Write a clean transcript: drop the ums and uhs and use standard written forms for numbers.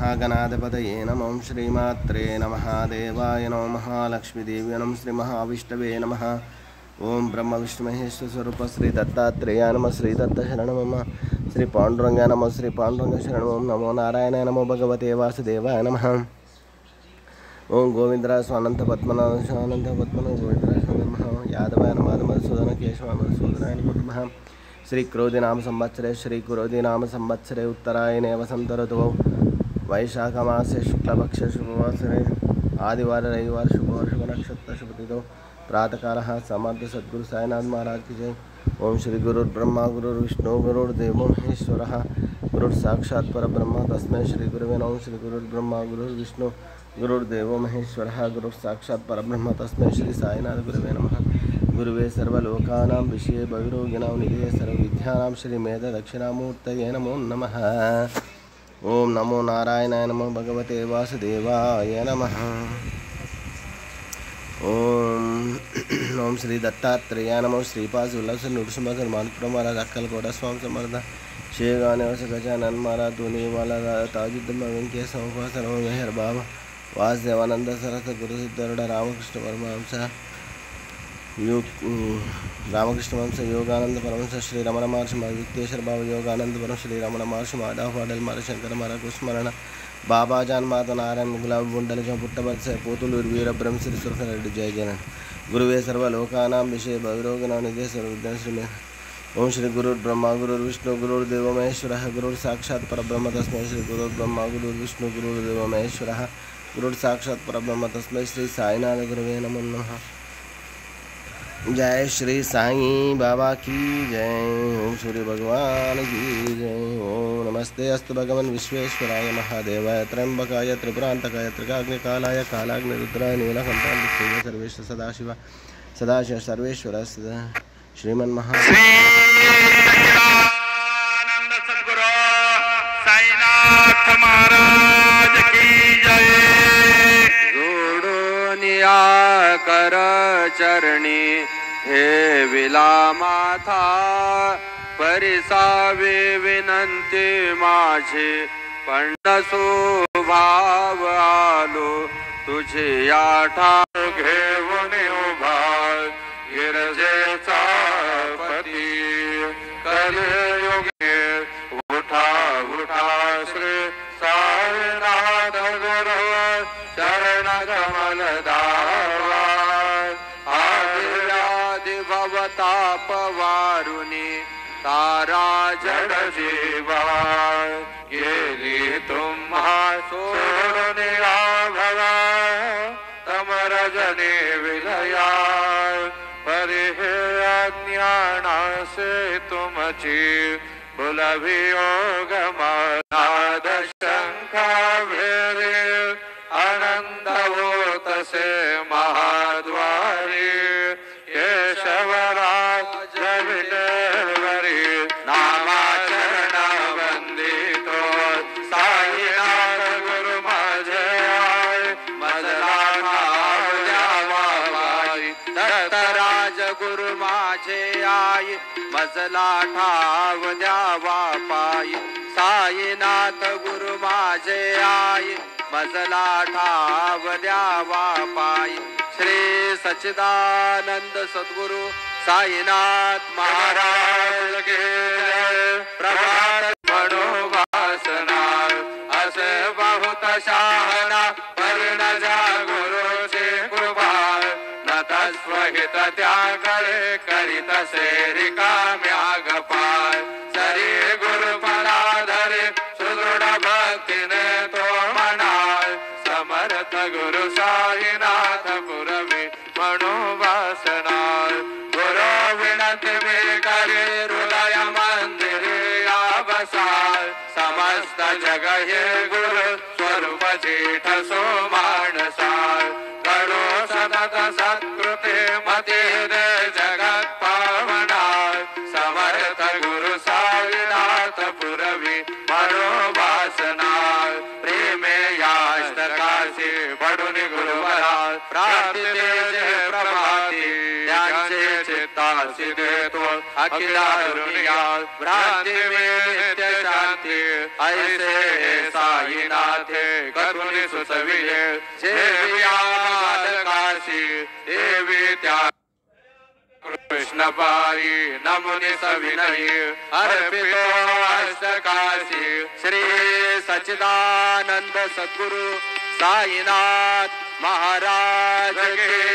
महागणाधिपतये नमः श्रीमात्रे नमः देवाय नमः महालक्ष्मीदेव्यै नमः श्री महाविष्णवे नमः ओम ब्रह्म विष्णु महेश्वर स्वरूप श्री दत्तात्रेयाय नमः श्री दत्त शरणं मम श्री पांडुरंगाय नमः श्री पांडुरंग शरणं नमो नारायणाय नमो भगवते वासुदेवाय नमः ओम गोविंदराज स्वानंद पद्मनाभ गोविंदराज नमः यादवाय नमः मधुसूदन केशव मधुसूदनाय नमः श्री क्रोधी नाम संवत्सरे उत्तरायणे वसंत ऋतुः वैशाख मासे शुक्लपक्ष शुभवासरे आदिवार रविवार शुभ नक्षत्र शुभतिथौ प्रातःकालः समर्थ सद्गुरु साईनाथ महाराज की जय। ओम श्री गुरुर्ब्रह्मा गुरुर्विष्णु गुरुर्देवो महेश्वरः गुरुर्साक्षात् परब्रह्म तस्मै श्री गुरुवे नमः। श्री गुरुर्ब्रह्मा गुरुर्विष्णु गुरुर्देवो महेश्वरः गुरुर्साक्षात् परब्रह्म तस्मै श्री साईनाथ गुरुवे नमः। गुरुवे सर्वलोकानां विषये भविरोगिणां निधये सर्वविद्यानां श्री मेध दक्षिणामूर्तये नमो नमः। ओम नमो नारायणाय नमो भगवते वासुदेवाय नमः। ओम श्री दत्तात्रेयाय नमो श्रीपाद उल्लास नृसिंह मानपुर महाराज अक्कलकोट स्वामी समर्थ शेगानेवस गजानन महाराज धोनीवाला ताजुद्दीन वेंकटेश समोपासन मेहर बाबा वासुदेवानंद सरस गुरु सिद्धरुड रामकृष्ण परमहंस योगानंद परमहंस श्री रमण महर्षि युक्तेश्वर बाबा योगानंद परम श्री रमण महर्षि माधव पाटल महाराज शंकर महाराज कुस्मरण बाबा जान माता नारायण गुलाब बुंडल पुट्टबत्स पोतुलूर वीर ब्रह्मश्री सुरखरेड्डी जय जयन गुरुवे सर्वलोकानां विषये भविरोगिणां निधये सर्वविद्यानां श्री ओम श्री गुरुर्ब्रह्मा गुरुर्विष्णु गुरुर्देवो महेश्वरः गुरुर्साक्षात् परब्रह्म तस्मै श्री गुरुर्ब्रह्मा गुरुर्विष्णु गुरुर्देवो महेश्वरः गुरुर्साक्षात् परब्रह्म तस्मै श्री साईनाथ गुरुवे नमो नमः। जय श्री साईं बाबा की जय। ओम सूर्य भगवान की जय। ओम नमस्ते अस्तु भगवन् विश्वेश्वराय महादेवाय त्र्यंबकाय त्रिपुरांतकाय त्रिकाग्निकालाय कालाग्निरुद्राय नीलकंठाय सर्वेश सदाशिव सदाशिव सर्वेश्वर श्रीमन्महा आनंद सद्गुरु साईनाथ महाराज की जय। जोडोनिया कर चरणी हे विला माथा परिसावे विनंती माझी पंडसो भाव आलो तुझे या ठाव घेऊन उभा गिरजेचा पती कलयुगे उठा उठा श्री साईनाथ गुरु चरण कमल दावा आदिरादि भवताप वारुणी तारा जड जीवा गेली तुम्हा सोडून भवा तमरजने विलया परिहे अज्ञाना से तुमची बुलभियोग नाद शंखा भेरे आनंद होत से महाद्वारी केशवराज विठलवरी नामाचरण वंदितो साईनाथ गुरु माझे आय मजला नाव द्यावा बाई दत्तराज गुरु माझे आय मजला ठाव द्यावा पायी साईनाथ गुरु माझे आय मजला ठाव द्यावा पायी श्री सच्चिदानंद सद्गुरु साईनाथ महाराज के प्रभात मनोवासना असे बहुत शहाना पर्ण जा गुरुची कृपा नतस्वहित त्याकडे करीत से रिकाम्या गपाय सरी गुरु पराधरे सुदृढ भक्तीने तो म्हणाय समर्थ गुरु साईनाथ पुरवी मनोवासना गुरु विनंती मी करे हृदय मंदिरे बसाय समस्त जग हे गुरु स्वरूप जेठ सो मानसाय करो सतत सत्कृते मते दे जगत पावनाय समर्थ गुरु साईनाथ पुरवी मनोवासनाय प्रेमे यास्तकाशी पडून गुरुवरा प्राप्ती प्रभाती त्यांचे चित्ता काशी देतो अखिला दुनिया भ्रांती में नित्य शांती ऐसे साईनाथे करुणी सुचविले सेविया काशी देवी त्या कृष्ण पायी नमुनि सविनयी अर्पितो अष्टकाशी श्री सच्चिदानंद सद्गुरु साईनाथ महाराज के